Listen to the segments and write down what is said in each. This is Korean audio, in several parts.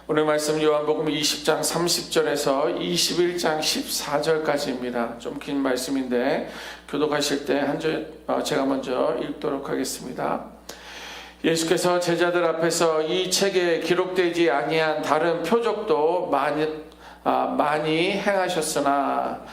오늘 말씀 요한복음 20장 30절에서 21장 14절까지입니다. 좀 긴 말씀인데 교독하실 때 한 절 제가 먼저 읽도록 하겠습니다. 예수께서 제자들 앞에서 이 책에 기록되지 아니한 다른 표적도 많이 행하셨으나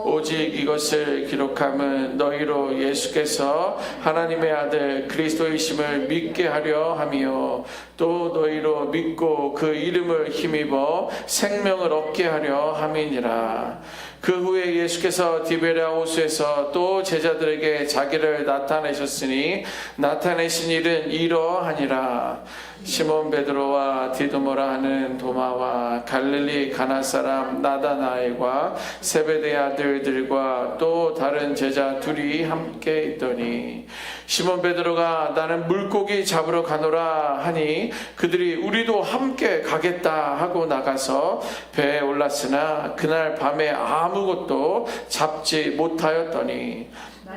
오직 이것을 기록함은 너희로 예수께서 하나님의 아들 그리스도이심을 믿게 하려 함이요 또 너희로 믿고 그 이름을 힘입어 생명을 얻게 하려 함이니라. 그 후에 예수께서 디베랴 호수에서 또 제자들에게 자기를 나타내셨으니 나타내신 일은 이러하니라. 시몬 베드로와 디두모라 하는 도마와 갈릴리 가나 사람 나다나엘과 세베대의 아들들과 또 다른 제자 둘이 함께 있더니 시몬 베드로가 나는 물고기 잡으러 가노라 하니 그들이 우리도 함께 가겠다 하고 나가서 배에 올랐으나 그날 밤에 아무것도 잡지 못하였더니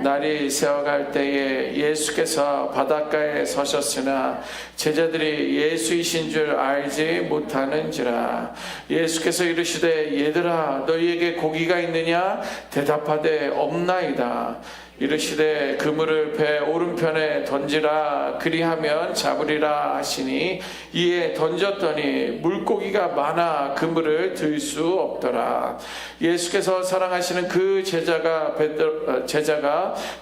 날이 새어갈 때에 예수께서 바닷가에 서셨으나 제자들이 예수이신 줄 알지 못하는지라. 예수께서 이르시되 얘들아 너희에게 고기가 있느냐 대답하되 없나이다. 이르시되 그물을 배 오른편에 던지라 그리하면 잡으리라 하시니 이에 던졌더니 물고기가 많아 그물을 들 수 없더라. 예수께서 사랑하시는 그 제자가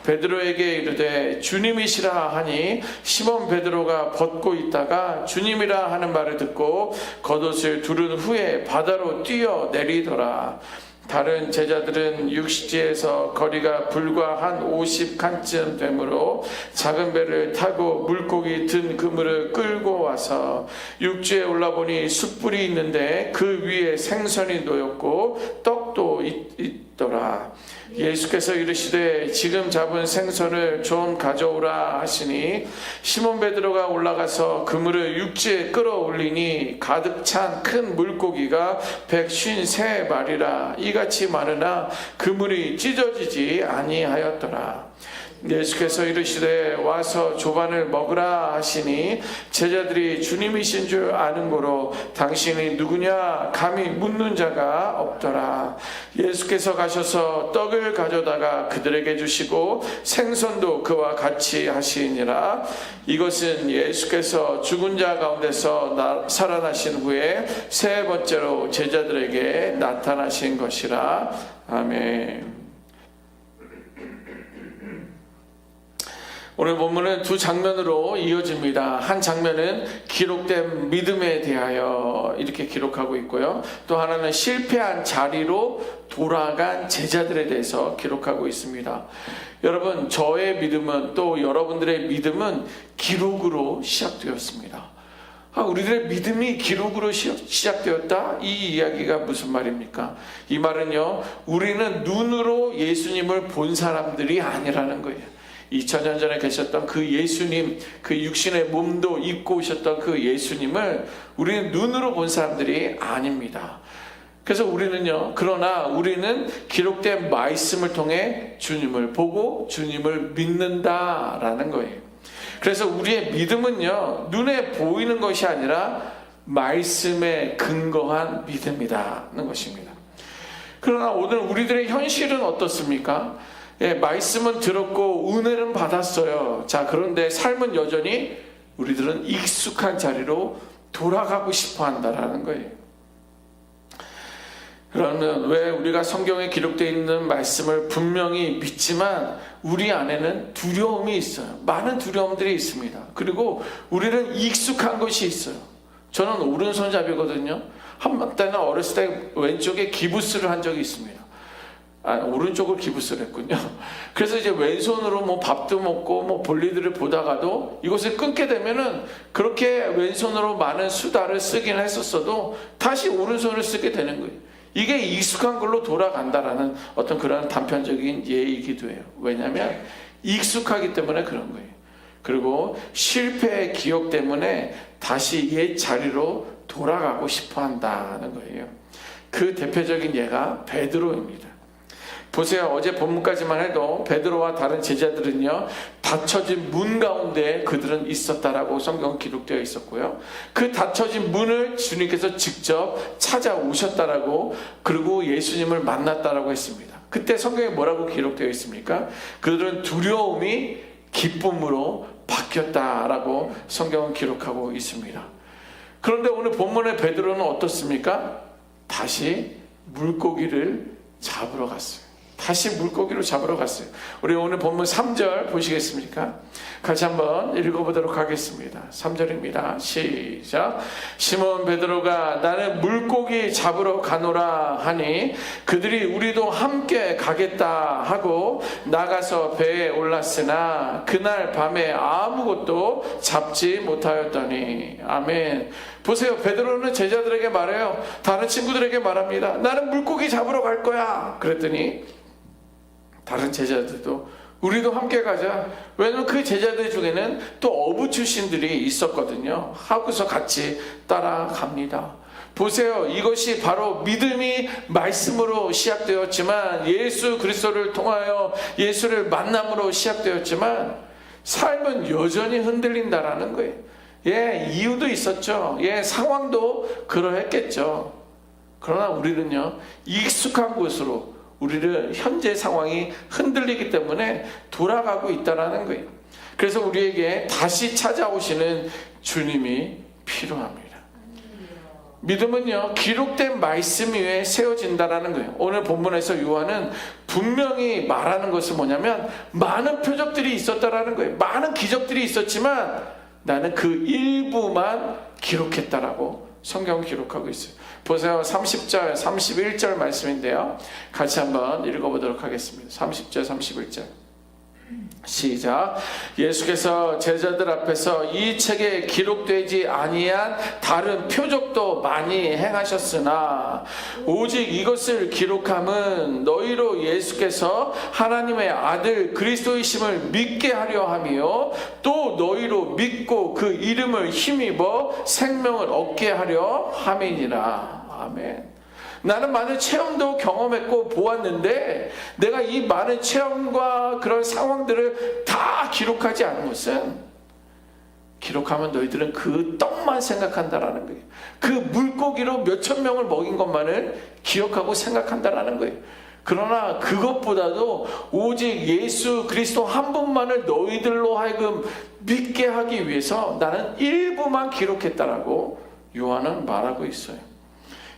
베드로에게 이르되 주님이시라 하니 시몬 베드로가 벗고 있다가 주님이라 하는 말을 듣고 겉옷을 두른 후에 바다로 뛰어 내리더라. 다른 제자들은 육지에서 거리가 불과 한 50칸쯤 되므로 작은 배를 타고 물고기 든 그물을 끌고 와서 육지에 올라보니 숯불이 있는데 그 위에 생선이 놓였고 떡도 있더라. 예수께서 이르시되 지금 잡은 생선을 좀 가져오라 하시니 시몬 베드로가 올라가서 그물을 육지에 끌어올리니 가득 찬 큰 물고기가 153마리라 이같이 많으나 그물이 찢어지지 아니하였더라. 예수께서 이르시되 와서 조반을 먹으라 하시니 제자들이 주님이신 줄 아는 고로 당신이 누구냐 감히 묻는 자가 없더라. 예수께서 가셔서 떡을 가져다가 그들에게 주시고 생선도 그와 같이 하시니라. 이것은 예수께서 죽은 자 가운데서 살아나신 후에 세 번째로 제자들에게 나타나신 것이라. 아멘. 오늘 본문은 두 장면으로 이어집니다. 한 장면은 기록된 믿음에 대하여 이렇게 기록하고 있고요. 또 하나는 실패한 자리로 돌아간 제자들에 대해서 기록하고 있습니다. 여러분, 저의 믿음은 또 여러분들의 믿음은 기록으로 시작되었습니다. 우리들의 믿음이 기록으로 시작되었다? 이 이야기가 무슨 말입니까? 이 말은요, 우리는 눈으로 예수님을 본 사람들이 아니라는 거예요. 2000년 전에 계셨던 그 예수님, 그 육신의 몸도 입고 오셨던 그 예수님을 우리는 눈으로 본 사람들이 아닙니다. 그래서 그러나 우리는 기록된 말씀을 통해 주님을 보고 주님을 믿는다라는 거예요. 그래서 우리의 믿음은요, 눈에 보이는 것이 아니라 말씀에 근거한 믿음이라는 것입니다. 그러나 오늘 우리들의 현실은 어떻습니까? 말씀은 들었고 은혜는 받았어요. 자, 그런데 삶은 여전히 우리들은 익숙한 자리로 돌아가고 싶어 한다라는 거예요. 그러면 왜 우리가 성경에 기록되어 있는 말씀을 분명히 믿지만 우리 안에는 두려움이 있어요. 많은 두려움들이 있습니다. 그리고 우리는 익숙한 것이 있어요. 저는 오른손잡이거든요. 한때는 어렸을 때 왼쪽에 기부스를 한 적이 있습니다. 오른쪽을 기부스를 했군요. 그래서 이제 왼손으로 밥도 먹고 볼일들을 보다가도 이것을 끊게 되면은 그렇게 왼손으로 많은 수다를 쓰긴 했었어도 다시 오른손을 쓰게 되는 거예요. 이게 익숙한 걸로 돌아간다라는 어떤 그런 단편적인 예이기도 해요. 왜냐하면 익숙하기 때문에 그런 거예요. 그리고 실패의 기억 때문에 다시 옛 자리로 돌아가고 싶어 한다는 거예요. 그 대표적인 예가 베드로입니다. 보세요. 어제 본문까지만 해도 베드로와 다른 제자들은요, 닫혀진 문 가운데 그들은 있었다라고 성경은 기록되어 있었고요. 그 닫혀진 문을 주님께서 직접 찾아오셨다라고, 그리고 예수님을 만났다라고 했습니다. 그때 성경에 뭐라고 기록되어 있습니까? 그들은 두려움이 기쁨으로 바뀌었다라고 성경은 기록하고 있습니다. 그런데 오늘 본문의 베드로는 어떻습니까? 다시 물고기를 잡으러 갔어요. 다시 물고기를 잡으러 갔어요. 우리 오늘 본문 3절 보시겠습니까? 같이 한번 읽어보도록 하겠습니다. 3절입니다. 시작. 시몬 베드로가 나는 물고기 잡으러 가노라 하니 그들이 우리도 함께 가겠다 하고 나가서 배에 올랐으나 그날 밤에 아무것도 잡지 못하였더니. 아멘. 보세요. 베드로는 제자들에게 말해요. 다른 친구들에게 말합니다. 나는 물고기 잡으러 갈 거야. 그랬더니 다른 제자들도 우리도 함께 가자. 왜냐면 그 제자들 중에는 또 어부 출신들이 있었거든요. 하고서 같이 따라갑니다. 보세요. 이것이 바로 믿음이 말씀으로 시작되었지만, 예수 그리스도를 통하여 예수를 만남으로 시작되었지만, 삶은 여전히 흔들린다라는 거예요. 이유도 있었죠. 상황도 그러했겠죠. 그러나 우리는요, 익숙한 곳으로, 우리를 현재 상황이 흔들리기 때문에 돌아가고 있다는 거예요. 그래서 우리에게 다시 찾아오시는 주님이 필요합니다. 믿음은요, 기록된 말씀 위에 세워진다는 거예요. 오늘 본문에서 요한은 분명히 말하는 것은 뭐냐면, 많은 표적들이 있었다는 거예요. 많은 기적들이 있었지만 나는 그 일부만 기록했다라고 성경은 기록하고 있어요. 보세요. 30절, 31절 말씀인데요. 같이 한번 읽어보도록 하겠습니다. 30절, 31절. 시작. 예수께서 제자들 앞에서 이 책에 기록되지 아니한 다른 표적도 많이 행하셨으나 오직 이것을 기록함은 너희로 예수께서 하나님의 아들 그리스도이심을 믿게 하려 하며 또 너희로 믿고 그 이름을 힘입어 생명을 얻게 하려 함이니라. 아멘. 나는 많은 체험도 경험했고 보았는데 내가 이 많은 체험과 그런 상황들을 다 기록하지 않은 것은, 기록하면 너희들은 그 떡만 생각한다라는 거예요. 그 물고기로 몇천 명을 먹인 것만을 기억하고 생각한다라는 거예요. 그러나 그것보다도 오직 예수 그리스도 한 분만을 너희들로 하여금 믿게 하기 위해서 나는 일부만 기록했다라고 요한은 말하고 있어요.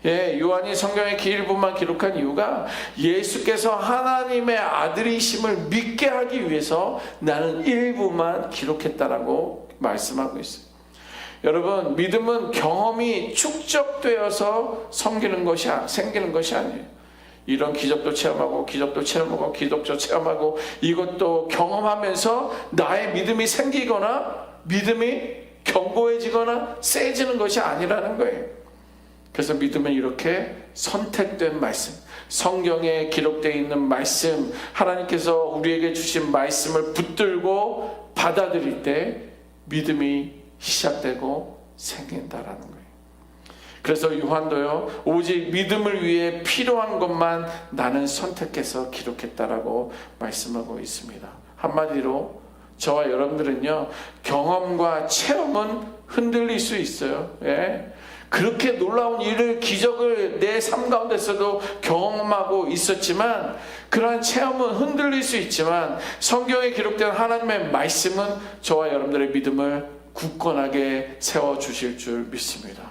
요한이 성경의 일부만 기록한 이유가 예수께서 하나님의 아들이심을 믿게 하기 위해서 나는 일부만 기록했다라고 말씀하고 있어요. 여러분, 믿음은 경험이 축적되어서 생기는 것이 아니에요. 이런 기적도 체험하고 기적도 체험하고 기적도 체험하고 이것도 경험하면서 나의 믿음이 생기거나 믿음이 견고해지거나 세지는 것이 아니라는 거예요. 그래서 믿음은 이렇게 선택된 말씀, 성경에 기록되어 있는 말씀, 하나님께서 우리에게 주신 말씀을 붙들고 받아들일 때 믿음이 시작되고 생긴다라는 거예요. 그래서 요한도요, 오직 믿음을 위해 필요한 것만 나는 선택해서 기록했다라고 말씀하고 있습니다. 한마디로 저와 여러분들은요, 경험과 체험은 흔들릴 수 있어요. 그렇게 놀라운 일을, 기적을 내 삶 가운데서도 경험하고 있었지만, 그러한 체험은 흔들릴 수 있지만 성경에 기록된 하나님의 말씀은 저와 여러분들의 믿음을 굳건하게 세워주실 줄 믿습니다.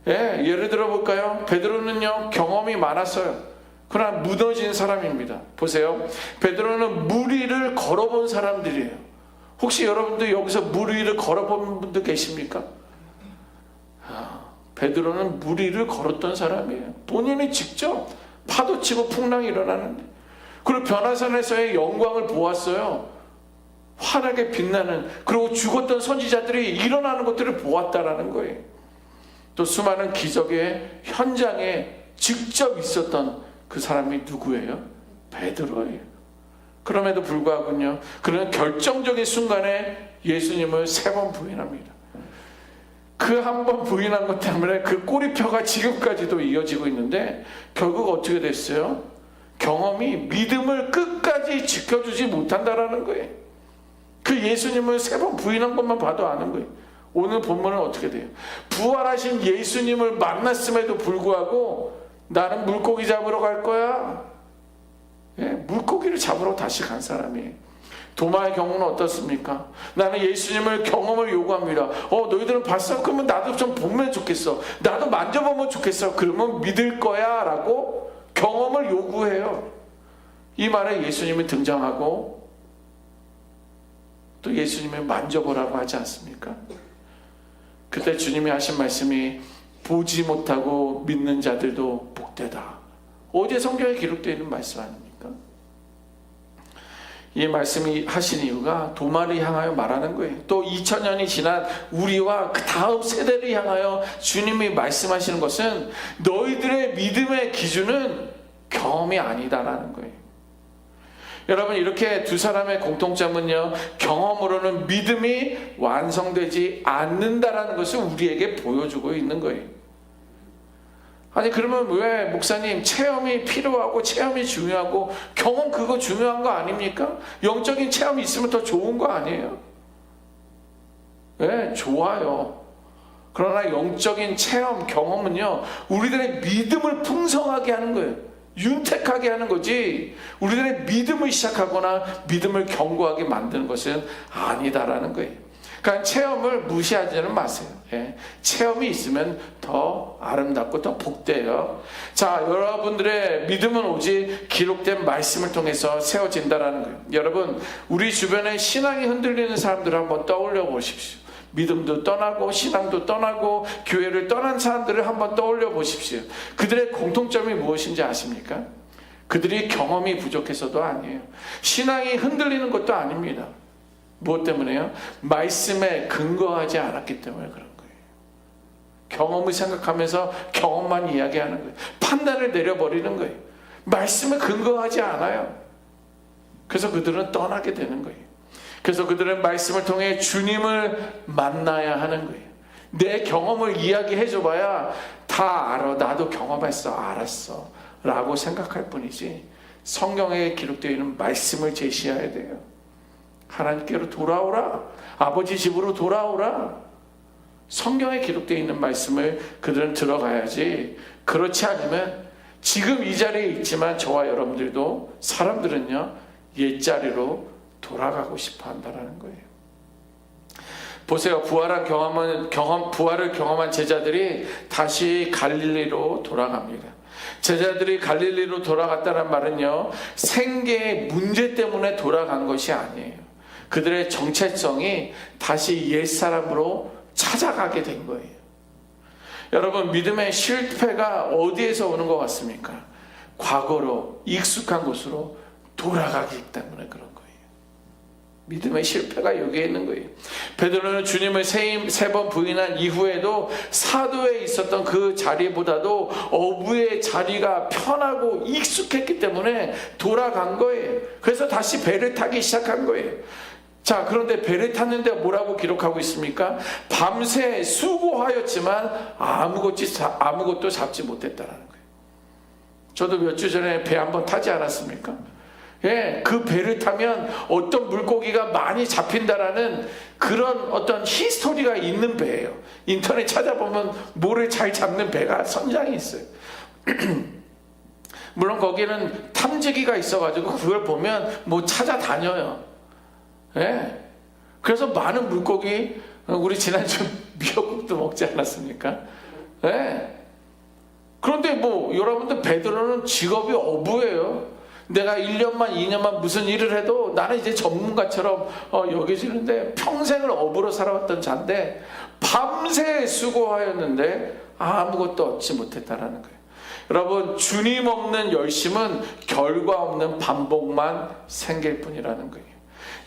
예를 들어 볼까요? 베드로는요, 경험이 많았어요. 그러나 무너진 사람입니다. 보세요. 베드로는 물 위를 걸어본 사람들이에요. 혹시 여러분도 여기서 물 위를 걸어본 분들 계십니까? 베드로는 물 위를 걸었던 사람이에요. 본인이 직접 파도치고 풍랑이 일어나는데, 그리고 변화산에서의 영광을 보았어요. 환하게 빛나는, 그리고 죽었던 선지자들이 일어나는 것들을 보았다라는 거예요. 또 수많은 기적의 현장에 직접 있었던 그 사람이 누구예요? 베드로예요. 그럼에도 불구하고요, 그는 결정적인 순간에 예수님을 3번 부인합니다. 그 한 번 부인한 것 때문에 그 꼬리표가 지금까지도 이어지고 있는데, 결국 어떻게 됐어요? 경험이 믿음을 끝까지 지켜주지 못한다라는 거예요. 그 예수님을 3번 부인한 것만 봐도 아는 거예요. 오늘 본문은 어떻게 돼요? 부활하신 예수님을 만났음에도 불구하고 나는 물고기 잡으러 갈 거야. 예, 물고기를 잡으러 다시 간 사람이에요. 도마의 경우는 어떻습니까? 나는 예수님을 경험을 요구합니다. 너희들은 봤어? 그러면 나도 좀 보면 좋겠어. 나도 만져보면 좋겠어. 그러면 믿을 거야 라고 경험을 요구해요. 이 말에 예수님이 등장하고 또 예수님이 만져보라고 하지 않습니까? 그때 주님이 하신 말씀이 보지 못하고 믿는 자들도 복되다. 어제 성경에 기록되어 있는 말씀 아닙니까? 이 말씀이 하신 이유가 도마를 향하여 말하는 거예요. 또 2000년이 지난 우리와 그 다음 세대를 향하여 주님이 말씀하시는 것은 너희들의 믿음의 기준은 경험이 아니다라는 거예요. 여러분, 이렇게 두 사람의 공통점은요, 경험으로는 믿음이 완성되지 않는다라는 것을 우리에게 보여주고 있는 거예요. 아니, 그러면 왜 목사님 체험이 필요하고 체험이 중요하고 경험 그거 중요한 거 아닙니까? 영적인 체험이 있으면 더 좋은 거 아니에요? 네, 좋아요. 그러나 영적인 체험, 경험은요, 우리들의 믿음을 풍성하게 하는 거예요. 윤택하게 하는 거지, 우리들의 믿음을 시작하거나 믿음을 견고하게 만드는 것은 아니다라는 거예요. 그러니까 체험을 무시하지는 마세요. 예. 체험이 있으면 더 아름답고 더 복돼요. 자, 여러분들의 믿음은 오직 기록된 말씀을 통해서 세워진다라는 거예요. 여러분, 우리 주변에 신앙이 흔들리는 사람들을 한번 떠올려 보십시오. 믿음도 떠나고 신앙도 떠나고 교회를 떠난 사람들을 한번 떠올려 보십시오. 그들의 공통점이 무엇인지 아십니까? 그들이 경험이 부족해서도 아니에요. 신앙이 흔들리는 것도 아닙니다. 무엇 때문에요? 말씀에 근거하지 않았기 때문에 그런 거예요. 경험을 생각하면서 경험만 이야기하는 거예요. 판단을 내려버리는 거예요. 말씀에 근거하지 않아요. 그래서 그들은 떠나게 되는 거예요. 그래서 그들은 말씀을 통해 주님을 만나야 하는 거예요. 내 경험을 이야기해 줘봐야 다 알아. 나도 경험했어. 알았어. 라고 생각할 뿐이지, 성경에 기록되어 있는 말씀을 제시해야 돼요. 하나님께로 돌아오라. 아버지 집으로 돌아오라. 성경에 기록되어 있는 말씀을 그들은 들어가야지. 그렇지 않으면 지금 이 자리에 있지만 저와 여러분들도, 사람들은요, 옛자리로 돌아가고 싶어 한다는 거예요. 보세요. 부활을 경험한 제자들이 다시 갈릴리로 돌아갑니다. 제자들이 갈릴리로 돌아갔다는 말은요, 생계의 문제 때문에 돌아간 것이 아니에요. 그들의 정체성이 다시 옛사람으로 찾아가게 된 거예요. 여러분, 믿음의 실패가 어디에서 오는 것 같습니까? 과거로, 익숙한 곳으로 돌아가기 때문에 그런 거예요. 믿음의 실패가 여기에 있는 거예요. 베드로는 주님을 3번 부인한 이후에도 사도에 있었던 그 자리보다도 어부의 자리가 편하고 익숙했기 때문에 돌아간 거예요. 그래서 다시 배를 타기 시작한 거예요. 자, 그런데 배를 탔는데 뭐라고 기록하고 있습니까? 밤새 수고하였지만 아무것도 잡지 못했다는 거예요. 저도 몇 주 전에 배 한번 타지 않았습니까? 예, 그 배를 타면 어떤 물고기가 많이 잡힌다라는 그런 어떤 히스토리가 있는 배예요. 인터넷 찾아보면 모를 잘 잡는 배가 선장이 있어요. 물론 거기는 탐지기가 있어가지고 그걸 보면 뭐 찾아다녀요. 예. 그래서 많은 물고기, 우리 지난주 미역국도 먹지 않았습니까? 예. 그런데 뭐 여러분들, 베드로는 직업이 어부예요. 내가 1년만 2년만 무슨 일을 해도 나는 이제 전문가처럼 여겨지는데, 평생을 어부로 살아왔던 자인데 밤새 수고하였는데 아무것도 얻지 못했다라는 거예요. 여러분, 주님 없는 열심은 결과 없는 반복만 생길 뿐이라는 거예요.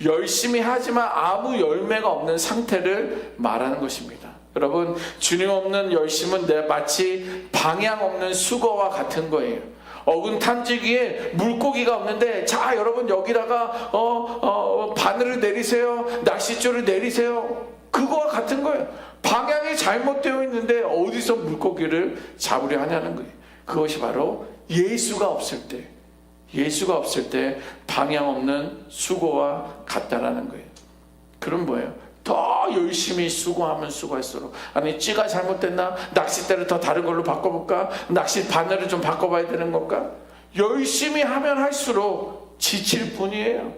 열심히 하지만 아무 열매가 없는 상태를 말하는 것입니다. 여러분, 주님 없는 열심은 마치 방향 없는 수거와 같은 거예요. 어군 탐지기에 물고기가 없는데, 자, 여러분 여기다가 바늘을 내리세요, 낚싯줄을 내리세요, 그거와 같은 거예요. 방향이 잘못되어 있는데 어디서 물고기를 잡으려 하냐는 거예요. 그것이 바로 예수가 없을 때 방향 없는 수고와 같다라는 거예요. 그럼 뭐예요? 더 열심히 수고하면 수고할수록, 아니 찌가 잘못됐나? 낚싯대를 더 다른 걸로 바꿔볼까? 낚시 바늘을 좀 바꿔봐야 되는 건가? 열심히 하면 할수록 지칠 뿐이에요.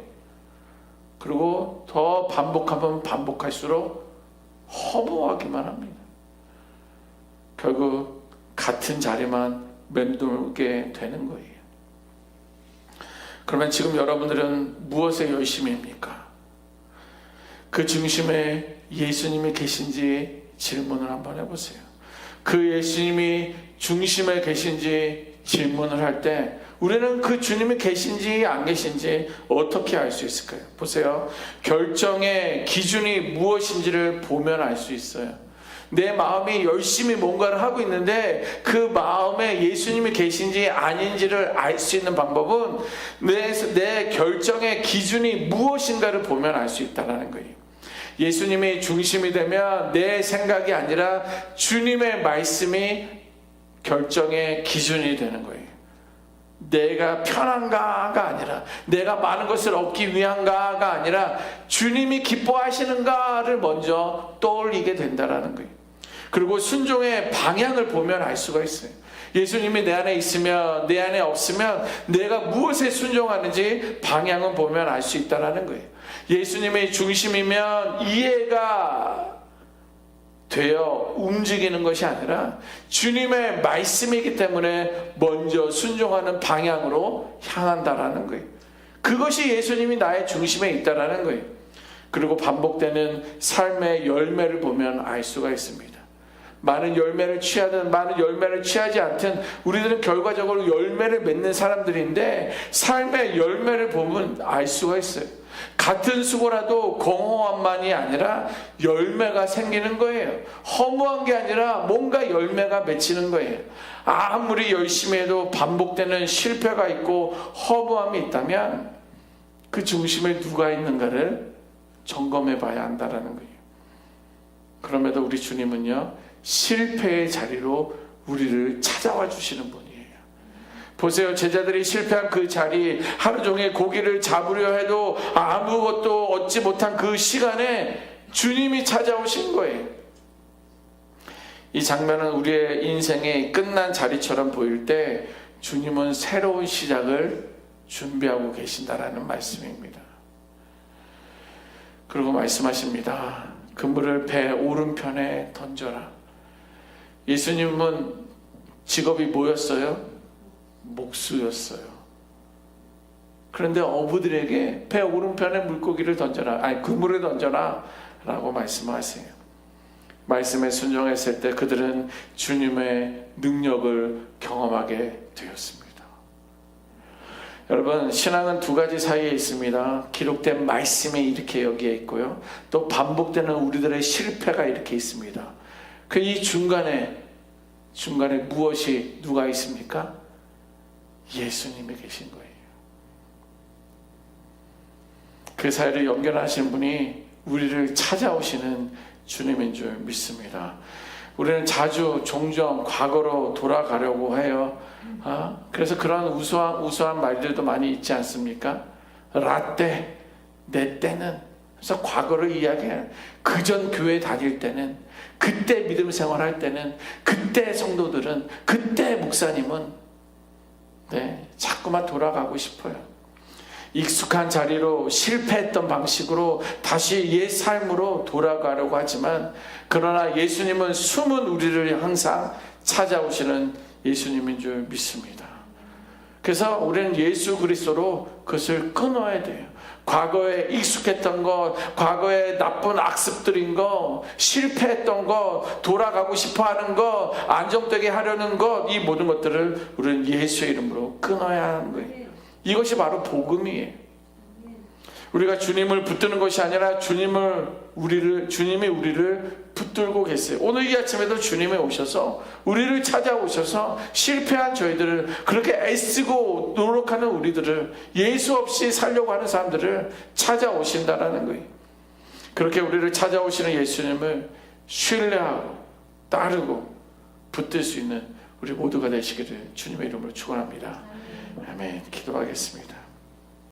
그리고 더 반복하면 반복할수록 허무하기만 합니다. 결국 같은 자리만 맴돌게 되는 거예요. 그러면 지금 여러분들은 무엇에 열심히 합니까? 그 중심에 예수님이 계신지 질문을 한번 해보세요. 그 예수님이 중심에 계신지 질문을 할 때 우리는 그 주님이 계신지 안 계신지 어떻게 알 수 있을까요? 보세요. 결정의 기준이 무엇인지를 보면 알 수 있어요. 내 마음이 열심히 뭔가를 하고 있는데 그 마음에 예수님이 계신지 아닌지를 알 수 있는 방법은 내 결정의 기준이 무엇인가를 보면 알 수 있다는 거예요. 예수님이 중심이 되면 내 생각이 아니라 주님의 말씀이 결정의 기준이 되는 거예요. 내가 편한가가 아니라, 내가 많은 것을 얻기 위한가가 아니라 주님이 기뻐하시는가를 먼저 떠올리게 된다는 거예요. 그리고 순종의 방향을 보면 알 수가 있어요. 예수님이 내 안에 있으면, 내 안에 없으면 내가 무엇에 순종하는지 방향은 보면 알 수 있다는 거예요. 예수님의 중심이면 이해가 되어 움직이는 것이 아니라 주님의 말씀이기 때문에 먼저 순종하는 방향으로 향한다라는 거예요. 그것이 예수님이 나의 중심에 있다라는 거예요. 그리고 반복되는 삶의 열매를 보면 알 수가 있습니다. 많은 열매를 취하든 많은 열매를 취하지 않든 우리들은 결과적으로 열매를 맺는 사람들인데, 삶의 열매를 보면 알 수가 있어요. 같은 수고라도 공허함만이 아니라 열매가 생기는 거예요. 허무한 게 아니라 뭔가 열매가 맺히는 거예요. 아무리 열심히 해도 반복되는 실패가 있고 허무함이 있다면 그 중심에 누가 있는가를 점검해 봐야 한다는 거예요. 그럼에도 우리 주님은요, 실패의 자리로 우리를 찾아와 주시는 분이에요. 보세요. 제자들이 실패한 그 자리, 하루 종일 고기를 잡으려 해도 아무것도 얻지 못한 그 시간에 주님이 찾아오신 거예요. 이 장면은 우리의 인생이 끝난 자리처럼 보일 때 주님은 새로운 시작을 준비하고 계신다라는 말씀입니다. 그리고 말씀하십니다. 그물을 배 오른편에 던져라. 예수님은 직업이 뭐였어요? 목수였어요. 그런데 어부들에게 배 오른편에 물고기를 던져라, 아니 그물을 던져라 라고 말씀하세요. 말씀에 순종했을 때 그들은 주님의 능력을 경험하게 되었습니다. 여러분, 신앙은 두 가지 사이에 있습니다. 기록된 말씀이 이렇게 여기에 있고요, 또 반복되는 우리들의 실패가 이렇게 있습니다. 그 이 중간에 무엇이, 누가 있습니까? 예수님이 계신 거예요. 그 사이를 연결하시는 분이 우리를 찾아오시는 주님인 줄 믿습니다. 우리는 종종 과거로 돌아가려고 해요. 그래서 그런 우수한 말들도 많이 있지 않습니까? 라떼, 내 때는. 그래서 과거를 이야기해요. 그전 교회 다닐 때는, 그때 믿음 생활할 때는, 그때 성도들은, 그때 목사님은, 자꾸만 돌아가고 싶어요. 익숙한 자리로, 실패했던 방식으로 다시 옛 삶으로 돌아가려고 하지만, 그러나 예수님은 숨은 우리를 항상 찾아오시는 예수님인 줄 믿습니다. 그래서 우리는 예수 그리스도로 그것을 끊어야 돼요. 과거에 익숙했던 것, 과거에 나쁜 악습들인 것, 실패했던 것, 돌아가고 싶어하는 것, 안정되게 하려는 것, 이 모든 것들을 우리는 예수의 이름으로 끊어야 하는 거예요. 이것이 바로 복음이에요. 우리가 주님을 붙드는 것이 아니라 주님이 우리를 붙들고 계세요. 오늘 이 아침에도 주님이 오셔서 우리를 찾아오셔서 실패한 저희들을, 그렇게 애쓰고 노력하는 우리들을, 예수 없이 살려고 하는 사람들을 찾아오신다라는 거예요. 그렇게 우리를 찾아오시는 예수님을 신뢰하고 따르고 붙들 수 있는 우리 모두가 되시기를 주님의 이름으로 축원합니다. 아멘. 기도하겠습니다.